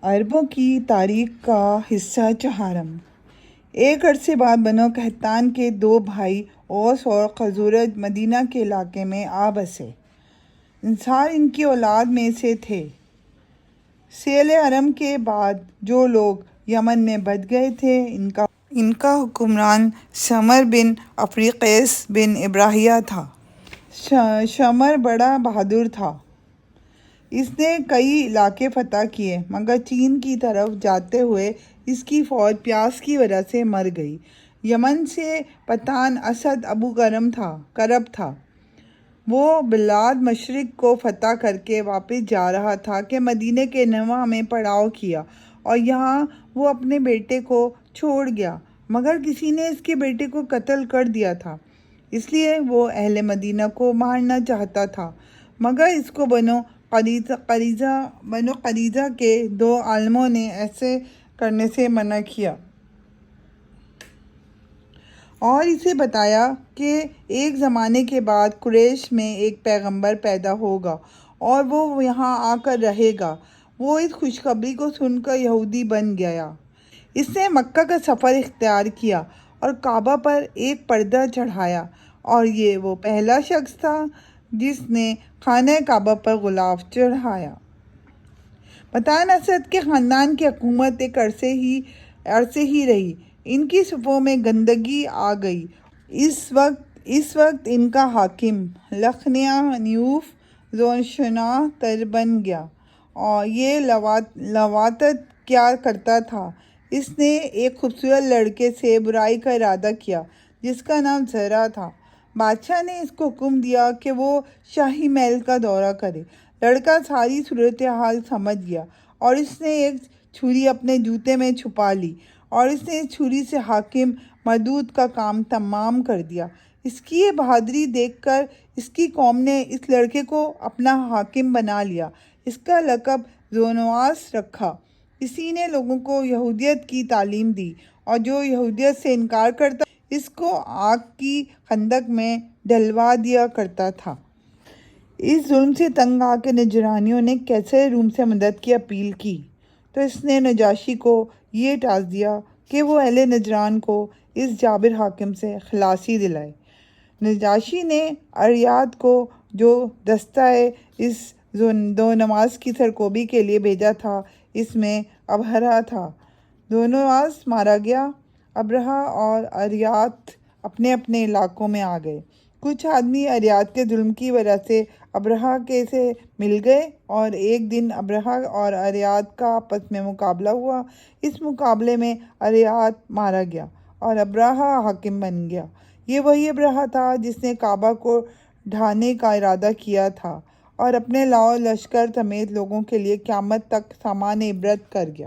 عربوں کی تاریخ کا حصہ چہارم۔ ایک عرصے بعد بنو قحطان کے دو بھائی اوس اور خزرج مدینہ کے علاقے میں آ بسے۔ انصار ان کی اولاد میں سے تھے۔ سیل عرم کے بعد جو لوگ یمن میں بٹ گئے تھے ان کا حکمران شمر بن افریقیس بن ابراہیہ تھا۔ شمر بڑا بہادر تھا۔ اس نے کئی علاقے فتح کیے مگر چین کی طرف جاتے ہوئے اس کی فوج پیاس کی وجہ سے مر گئی۔ یمن سے پٹھان اسد ابو کرب تھا۔ وہ بلاد مشرق کو فتح کر کے واپس جا رہا تھا کہ مدینہ کے نواح میں پڑاؤ کیا اور یہاں وہ اپنے بیٹے کو چھوڑ گیا، مگر کسی نے اس کے بیٹے کو قتل کر دیا تھا، اس لیے وہ اہل مدینہ کو مارنا چاہتا تھا، مگر اس کو بنو قریظہ کے دو عالموں نے ایسے کرنے سے منع کیا اور اسے بتایا کہ ایک زمانے کے بعد قریش میں ایک پیغمبر پیدا ہوگا اور وہ یہاں آ کر رہے گا۔ وہ اس خوشخبری کو سن کر یہودی بن گیا۔ اس نے مکہ کا سفر اختیار کیا اور کعبہ پر ایک پردہ چڑھایا، اور یہ وہ پہلا شخص تھا جس نے خانہ کعبہ پر غلاف چڑھایا۔ پٹھان اسد کے خاندان کی حکومت ایک عرصے ہی رہی۔ ان کی صفوں میں گندگی آ گئی۔ اس وقت ان کا حاکم لخنیا نیوف زونشنا تر بن گیا اور یہ لواطت کیا کرتا تھا۔ اس نے ایک خوبصورت لڑکے سے برائی کا ارادہ کیا جس کا نام زرہ تھا۔ بادشاہ نے اس کو حکم دیا کہ وہ شاہی محل کا دورہ کرے۔ لڑکا ساری صورتحال سمجھ گیا اور اس نے ایک چھری اپنے جوتے میں چھپا لی اور اس نے اس چھری سے حاکم مودود کا کام تمام کر دیا۔ اس کی یہ بہادری دیکھ کر اس کی قوم نے اس لڑکے کو اپنا حاکم بنا لیا۔ اس کا لقب ذونواس رکھا۔ اسی نے لوگوں کو یہودیت کی تعلیم دی اور جو یہودیت سے انکار کرتا اس کو آگ کی خندق میں ڈلوا دیا کرتا تھا۔ اس ظلم سے تنگ آ کے نجرانیوں نے قیصر روم سے مدد کی اپیل کی تو اس نے نجاشی کو یہ ٹاس دیا کہ وہ اہل نجران کو اس جابر حاکم سے خلاصی دلائے۔ نجاشی نے اریاد کو جو دستہ اس ذونواس کی سرکوبی کے لیے بھیجا تھا اس میں ابرہہ تھا۔ ذونواس مارا گیا۔ ابرہہ اور اریاد اپنے اپنے علاقوں میں آ گئے۔ کچھ آدمی اریاد کے ظلم کی وجہ سے ابرہہ سے مل گئے اور ایک دن ابرہہ اور اریاد کا آپس میں مقابلہ ہوا۔ اس مقابلے میں اریاد مارا گیا اور ابرہہ حاکم بن گیا۔ یہ وہی ابرہہ تھا جس نے کعبہ کو ڈھانے کا ارادہ کیا تھا اور اپنے لاؤ لشکر سمیت لوگوں کے لیے قیامت تک سامان عبرت کر گیا۔